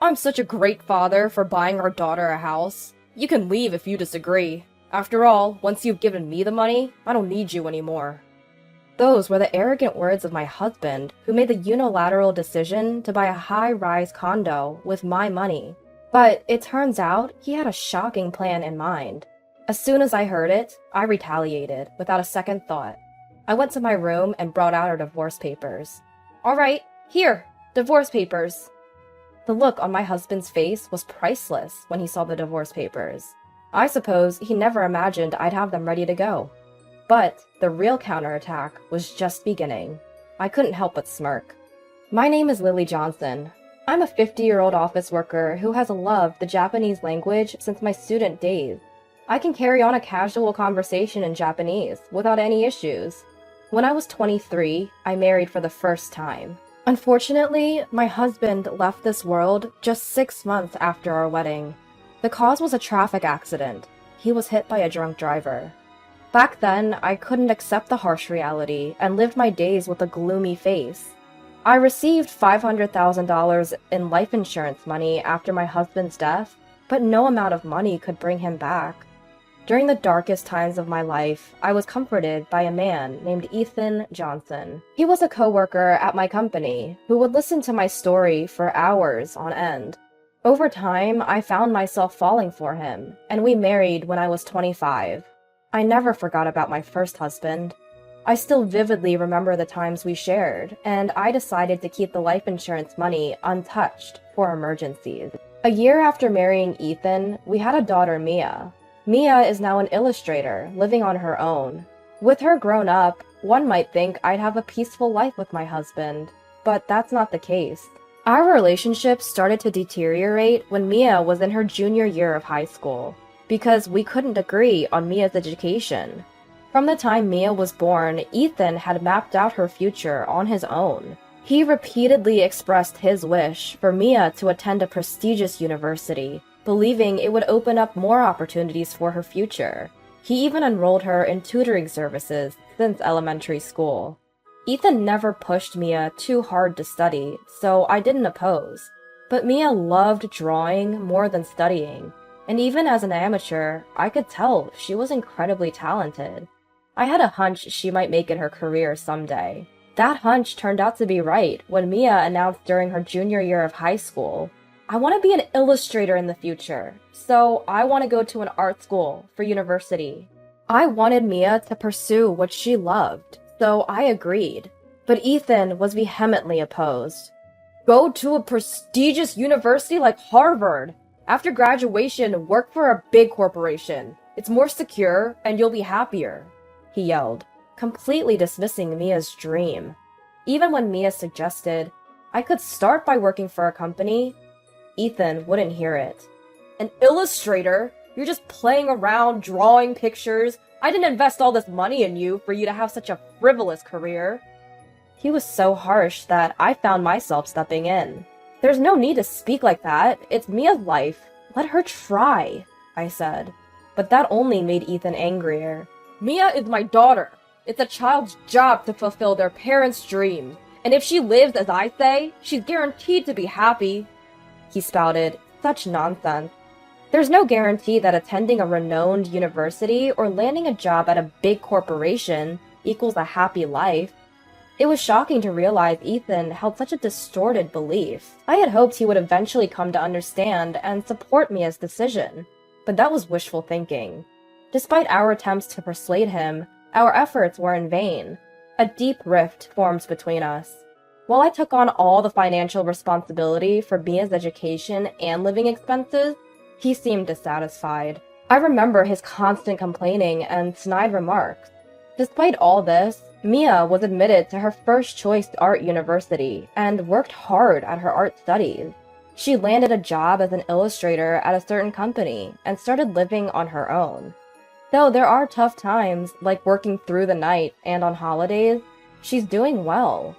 I'm such a great father for buying our daughter a house. You can leave if you disagree. After all, once you've given me the money, I don't need you anymore." Those were the arrogant words of my husband, who made the unilateral decision to buy a high-rise condo with my money. But it turns out he had a shocking plan in mind. As soon as I heard it, I retaliated without a second thought. I went to my room and brought out our divorce papers. "All right, here, divorce papers." The look on my husband's face was priceless when he saw the divorce papers. I suppose he never imagined I'd have them ready to go. But the real counterattack was just beginning. I couldn't help but smirk. My name is Lily Johnson. I'm a 50-year-old office worker who has loved the Japanese language since my student days. I can carry on a casual conversation in Japanese without any issues. When I was 23, I married for the first time. Unfortunately, my husband left this world just 6 months after our wedding. The cause was a traffic accident. He was hit by a drunk driver. Back then, I couldn't accept the harsh reality and lived my days with a gloomy face. I received $500,000 in life insurance money after my husband's death, but no amount of money could bring him back. During the darkest times of my life, I was comforted by a man named Ethan Johnson. He was a coworker at my company who would listen to my story for hours on end. Over time, I found myself falling for him, and we married when I was 25. I never forgot about my first husband. I still vividly remember the times we shared, and I decided to keep the life insurance money untouched for emergencies. A year after marrying Ethan, we had a daughter, Mia. Mia is now an illustrator, living on her own. With her grown up, one might think I'd have a peaceful life with my husband, but that's not the case. Our relationship started to deteriorate when Mia was in her junior year of high school, because we couldn't agree on Mia's education. From the time Mia was born, Ethan had mapped out her future on his own. He repeatedly expressed his wish for Mia to attend a prestigious university, believing it would open up more opportunities for her future. He even enrolled her in tutoring services since elementary school. Ethan never pushed Mia too hard to study, so I didn't oppose. But Mia loved drawing more than studying, and even as an amateur, I could tell she was incredibly talented. I had a hunch she might make it her career someday. That hunch turned out to be right when Mia announced during her junior year of high school, "I want to be an illustrator in the future, so I want to go to an art school for university." I wanted Mia to pursue what she loved, so I agreed. But Ethan was vehemently opposed. "Go to a prestigious university like Harvard. After graduation, work for a big corporation. It's more secure, and you'll be happier," he yelled, completely dismissing Mia's dream. Even when Mia suggested I could start by working for a company, Ethan wouldn't hear it. "An illustrator? You're just playing around, drawing pictures. I didn't invest all this money in you for you to have such a frivolous career." He was so harsh that I found myself stepping in. "There's no need to speak like that. It's Mia's life. Let her try," I said. But that only made Ethan angrier. "Mia is my daughter. It's a child's job to fulfill their parents' dreams. And if she lives as I say, she's guaranteed to be happy," he spouted. Such nonsense. There's no guarantee that attending a renowned university or landing a job at a big corporation equals a happy life. It was shocking to realize Ethan held such a distorted belief. I had hoped he would eventually come to understand and support Mia's decision, but that was wishful thinking. Despite our attempts to persuade him, our efforts were in vain. A deep rift formed between us. While I took on all the financial responsibility for Mia's education and living expenses, he seemed dissatisfied. I remember his constant complaining and snide remarks. Despite all this, Mia was admitted to her first choice art university and worked hard at her art studies. She landed a job as an illustrator at a certain company and started living on her own. Though there are tough times, like working through the night and on holidays, she's doing well.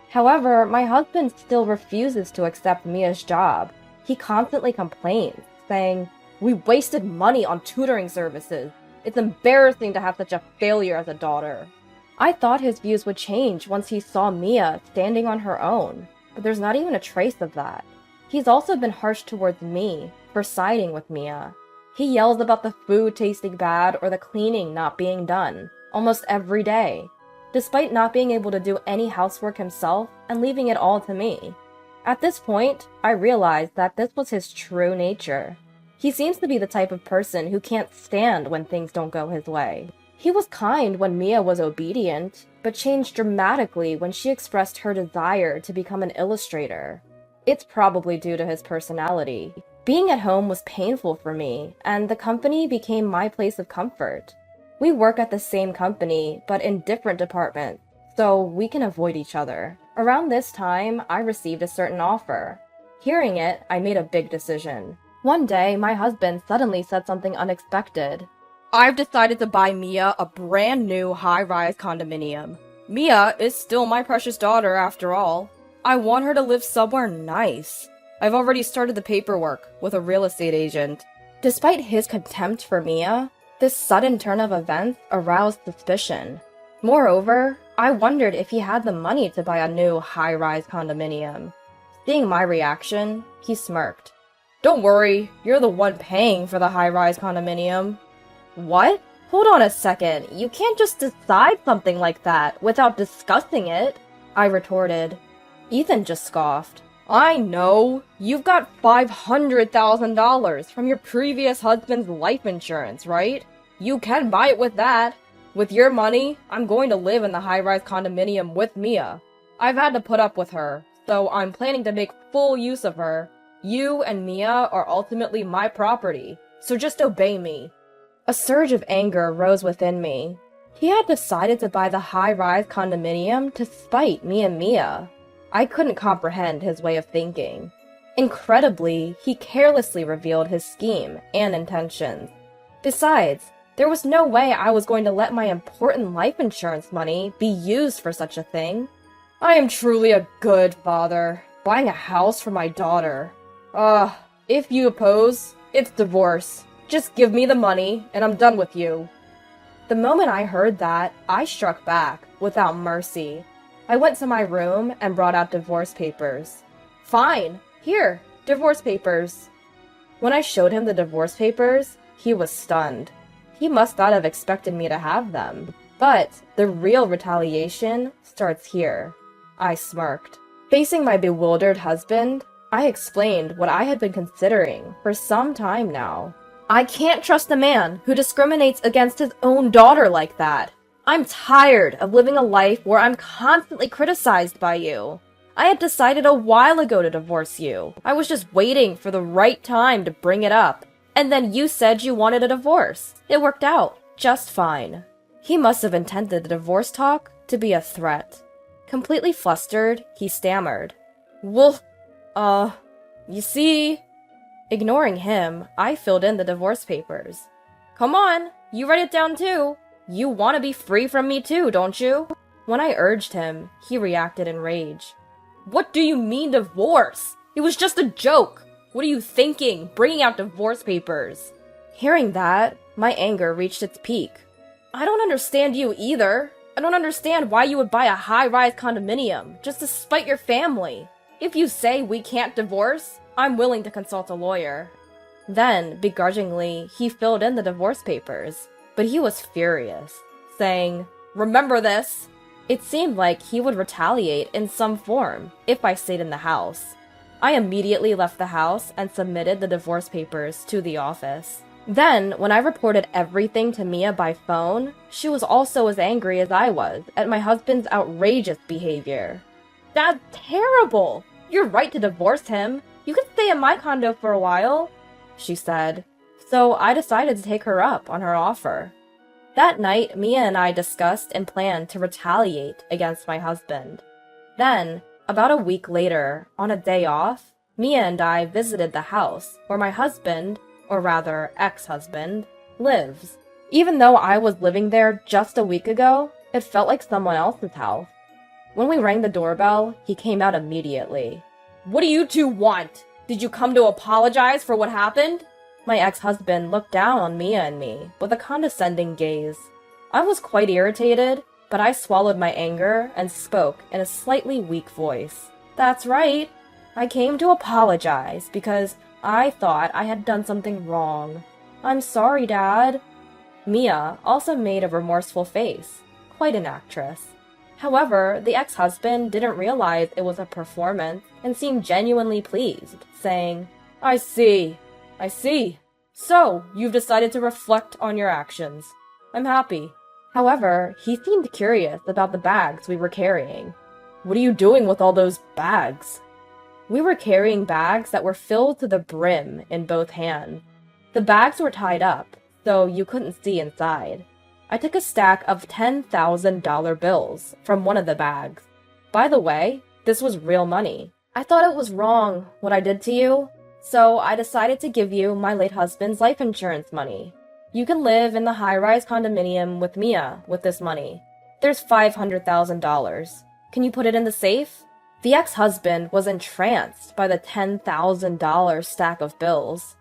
However, my husband still refuses to accept Mia's job. He constantly complains, saying, "We wasted money on tutoring services. It's embarrassing to have such a failure as a daughter." I thought his views would change once he saw Mia standing on her own, but there's not even a trace of that. He's also been harsh towards me for siding with Mia. He yells about the food tasting bad or the cleaning not being done almost every day, despite not being able to do any housework himself and leaving it all to me. At this point, I realized that this was his true nature. He seems to be the type of person who can't stand when things don't go his way. He was kind when Mia was obedient, but changed dramatically when she expressed her desire to become an illustrator. It's probably due to his personality. Being at home was painful for me, and the company became my place of comfort. We work at the same company, but in different departments, so we can avoid each other. Around this time, I received a certain offer. Hearing it, I made a big decision. One day, my husband suddenly said something unexpected. I've decided to buy Mia a brand new high-rise condominium. Mia is still my precious daughter after all. I want her to live somewhere nice. I've already started the paperwork with a real estate agent. Despite his contempt for Mia, this sudden turn of events aroused suspicion. Moreover, I wondered if he had the money to buy a new high-rise condominium. Seeing my reaction, he smirked. Don't worry, you're the one paying for the high-rise condominium. What? Hold on a second, you can't just decide something like that without discussing it, I retorted. Ethan just scoffed. I know, you've got $500,000 from your previous husband's life insurance, right? You can buy it with that. With your money, I'm going to live in the high-rise condominium with Mia. I've had to put up with her, so I'm planning to make full use of her. You and Mia are ultimately my property, so just obey me. A surge of anger rose within me. He had decided to buy the high-rise condominium to spite me and Mia. I couldn't comprehend his way of thinking. Incredibly, he carelessly revealed his scheme and intentions. Besides, there was no way I was going to let my important life insurance money be used for such a thing. I am truly a good father, buying a house for my daughter. If you oppose, it's divorce. Just give me the money, and I'm done with you. The moment I heard that, I struck back, without mercy. I went to my room and brought out divorce papers. Fine, here, divorce papers. When I showed him the divorce papers, he was stunned. He must not have expected me to have them. But the real retaliation starts here. I smirked. Facing my bewildered husband, I explained what I had been considering for some time now. I can't trust a man who discriminates against his own daughter like that. I'm tired of living a life where I'm constantly criticized by you. I had decided a while ago to divorce you. I was just waiting for the right time to bring it up. And then you said you wanted a divorce. It worked out just fine. He must have intended the divorce talk to be a threat. Completely flustered, he stammered. Well, you see... Ignoring him, I filled in the divorce papers. Come on, you write it down too. You want to be free from me too, don't you? When I urged him, he reacted in rage. What do you mean divorce? It was just a joke. What are you thinking, bringing out divorce papers? Hearing that, my anger reached its peak. I don't understand you either. I don't understand why you would buy a high-rise condominium just to spite your family. If you say we can't divorce, I'm willing to consult a lawyer. Then, begrudgingly, he filled in the divorce papers, but he was furious, saying, Remember this! It seemed like he would retaliate in some form if I stayed in the house. I immediately left the house and submitted the divorce papers to the office. Then, when I reported everything to Mia by phone, she was also as angry as I was at my husband's outrageous behavior. That's terrible! You're right to divorce him. You can stay in my condo for a while, she said. So I decided to take her up on her offer. That night, Mia and I discussed and planned to retaliate against my husband. Then, about a week later, on a day off, Mia and I visited the house where my husband, or rather ex-husband, lives. Even though I was living there just a week ago, it felt like someone else's house. When we rang the doorbell, he came out immediately. What do you two want? Did you come to apologize for what happened? My ex-husband looked down on Mia and me with a condescending gaze. I was quite irritated, but I swallowed my anger and spoke in a slightly weak voice. That's right. I came to apologize because I thought I had done something wrong. I'm sorry, Dad. Mia also made a remorseful face. Quite an actress. However, the ex-husband didn't realize it was a performance and seemed genuinely pleased, saying, I see. So, you've decided to reflect on your actions. I'm happy. However, he seemed curious about the bags we were carrying. What are you doing with all those bags? We were carrying bags that were filled to the brim in both hands. The bags were tied up, so you couldn't see inside. I took a stack of $10,000 bills from one of the bags. By the way, this was real money. I thought it was wrong what I did to you, so I decided to give you my late husband's life insurance money. You can live in the high-rise condominium with Mia with this money. There's $500,000. Can you put it in the safe? The ex-husband was entranced by the $10,000 stack of bills.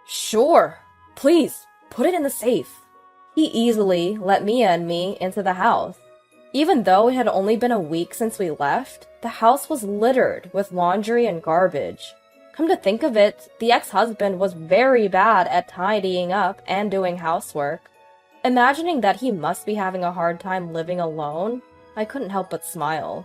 Sure, please, put it in the safe. He easily let Mia and me into the house. Even though it had only been a week since we left, the house was littered with laundry and garbage. Come to think of it, the ex-husband was very bad at tidying up and doing housework. Imagining that he must be having a hard time living alone, I couldn't help but smile.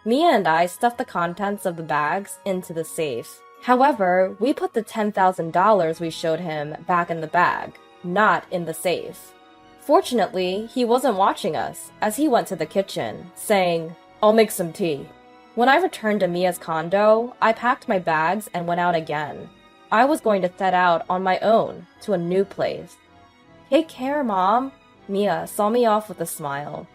Mia and I stuffed the contents of the bags into the safe. However, we put the $10,000 we showed him back in the bag, not in the safe. Fortunately, he wasn't watching us, as he went to the kitchen, saying, I'll make some tea. When I returned to Mia's condo, I packed my bags and went out again. I was going to set out on my own to a new place. Take care, Mom. Mia saw me off with a smile.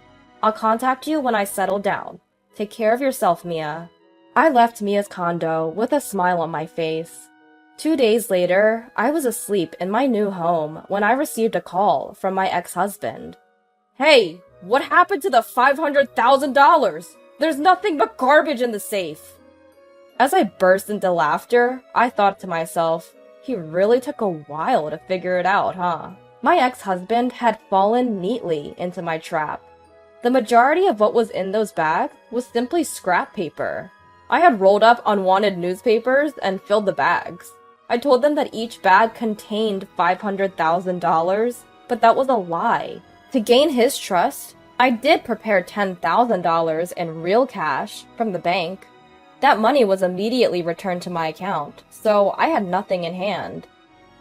I'll contact you when I settle down. Take care of yourself, Mia. I left Mia's condo with a smile on my face. 2 days later, I was asleep in my new home when I received a call from my ex-husband. Hey, what happened to the $500,000? There's nothing but garbage in the safe. As I burst into laughter, I thought to myself, he really took a while to figure it out, huh? My ex-husband had fallen neatly into my trap. The majority of what was in those bags was simply scrap paper. I had rolled up unwanted newspapers and filled the bags. I told them that each bag contained $500,000, but that was a lie. To gain his trust, I did prepare $10,000 in real cash from the bank. That money was immediately returned to my account, so I had nothing in hand.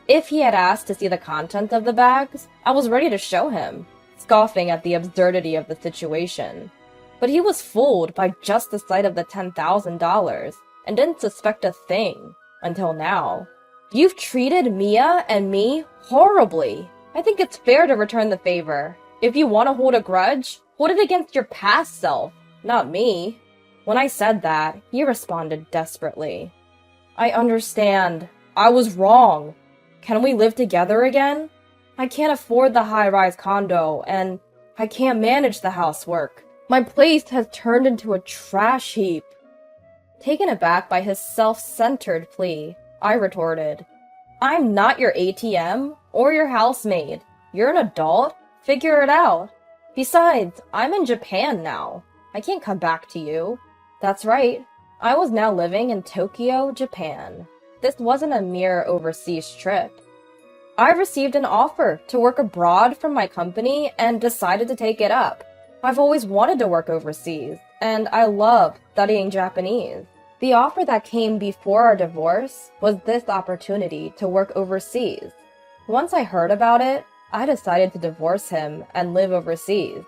If he had asked to see the contents of the bags, I was ready to show him, scoffing at the absurdity of the situation. But he was fooled by just the sight of the $10,000 and didn't suspect a thing until now. You've treated Mia and me horribly. I think it's fair to return the favor. If you want to hold a grudge, hold it against your past self, not me. When I said that, he responded desperately. I understand. I was wrong. Can we live together again? I can't afford the high-rise condo, and I can't manage the housework. My place has turned into a trash heap. Taken aback by his self-centered plea, I retorted, I'm not your ATM or your housemaid. You're an adult. Figure it out. Besides, I'm in Japan now. I can't come back to you. That's right. I was now living in Tokyo, Japan. This wasn't a mere overseas trip. I received an offer to work abroad from my company and decided to take it up. I've always wanted to work overseas, and I love studying Japanese. The offer that came before our divorce was this opportunity to work overseas. Once I heard about it, I decided to divorce him and live overseas.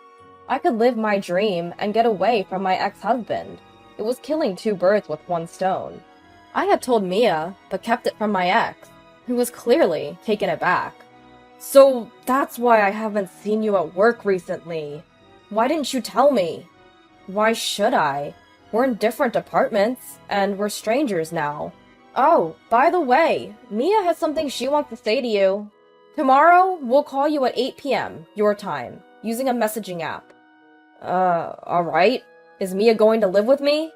I could live my dream and get away from my ex-husband. It was killing two birds with one stone. I had told Mia, but kept it from my ex, who was clearly taken aback. So that's why I haven't seen you at work recently. Why didn't you tell me? Why should I? We're in different apartments, and we're strangers now. Oh, by the way, Mia has something she wants to say to you. Tomorrow, we'll call you at 8 p.m., your time, using a messaging app. Alright. Is Mia going to live with me?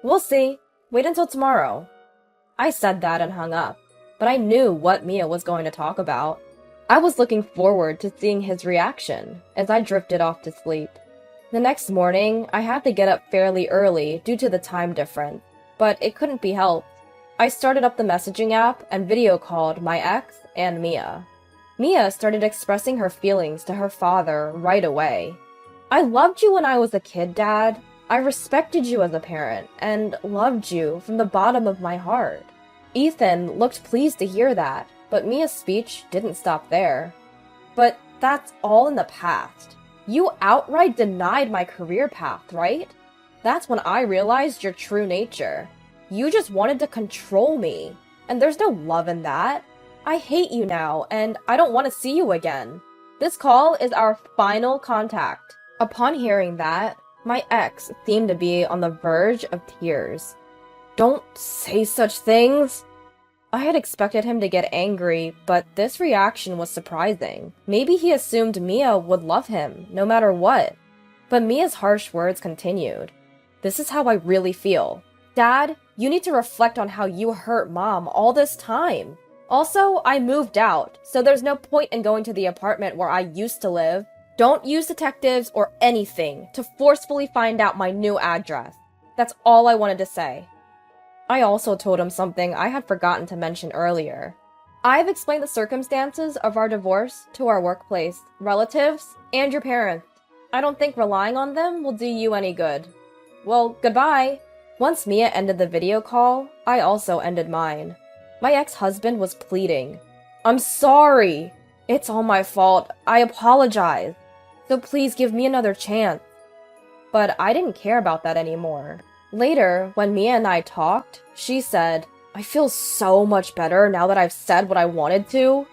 We'll see. Wait until tomorrow. I said that and hung up, but I knew what Mia was going to talk about. I was looking forward to seeing his reaction as I drifted off to sleep. The next morning, I had to get up fairly early due to the time difference. but it couldn't be helped. I started up the messaging app and video called my ex and Mia. Mia started expressing her feelings to her father right away. "I loved you when I was a kid, Dad. I respected you as a parent and loved you from the bottom of my heart." Ethan looked pleased to hear that, but Mia's speech didn't stop there. "But that's all in the past. You outright denied my career path, right? That's when I realized your true nature. You just wanted to control me, and there's no love in that. I hate you now, and I don't want to see you again. This call is our final contact." Upon hearing that, my ex seemed to be on the verge of tears. "Don't say such things." I had expected him to get angry, but this reaction was surprising. Maybe he assumed Mia would love him, no matter what. But Mia's harsh words continued. "This is how I really feel. Dad, you need to reflect on how you hurt Mom all this time. Also, I moved out, so there's no point in going to the apartment where I used to live. Don't use detectives or anything to forcefully find out my new address. That's all I wanted to say." I also told him something I had forgotten to mention earlier. I've explained the circumstances of our divorce to our workplace, relatives, and your parents. I don't think relying on them will do you any good. Well, goodbye. Once Mia ended the video call, I also ended mine. My ex-husband was pleading. "I'm sorry. It's all my fault. I apologize. So please give me another chance." But I didn't care about that anymore. Later, when Mia and I talked, she said, "I feel so much better now that I've said what I wanted to."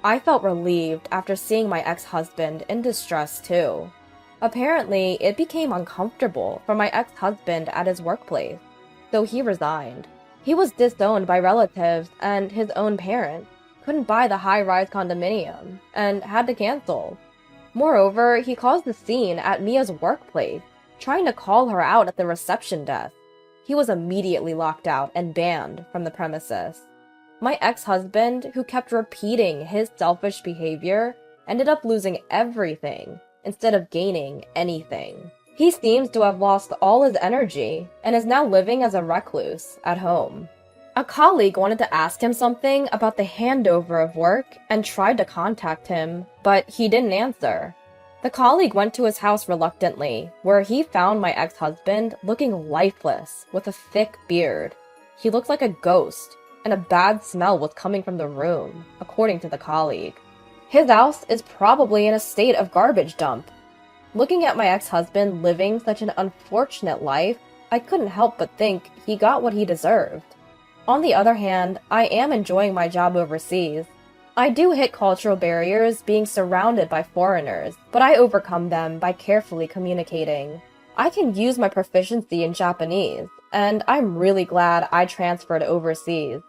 I felt relieved after seeing my ex-husband in distress too. Apparently, it became uncomfortable for my ex-husband at his workplace, so he resigned. He was disowned by relatives and his own parents, couldn't buy the high-rise condominium, and had to cancel. Moreover, he caused a scene at Mia's workplace, trying to call her out at the reception desk. He was immediately locked out and banned from the premises. My ex-husband, who kept repeating his selfish behavior, ended up losing everything instead of gaining anything. He seems to have lost all his energy and is now living as a recluse at home. A colleague wanted to ask him something about the handover of work and tried to contact him, but he didn't answer. The colleague went to his house reluctantly, where he found my ex-husband looking lifeless with a thick beard. He looked like a ghost, and a bad smell was coming from the room, according to the colleague. His house is probably in a state of garbage dump. Looking at my ex-husband living such an unfortunate life, I couldn't help but think he got what he deserved. On the other hand, I am enjoying my job overseas. I do hit cultural barriers being surrounded by foreigners, but I overcome them by carefully communicating. I can use my proficiency in Japanese, and I'm really glad I transferred overseas.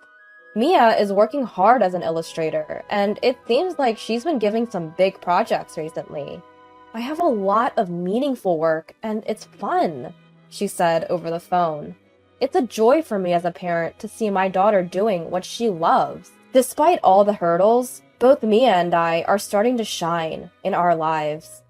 Mia is working hard as an illustrator, and it seems like she's been giving some big projects recently. "I have a lot of meaningful work, and it's fun," she said over the phone. "It's a joy for me as a parent to see my daughter doing what she loves." Despite all the hurdles, both Mia and I are starting to shine in our lives.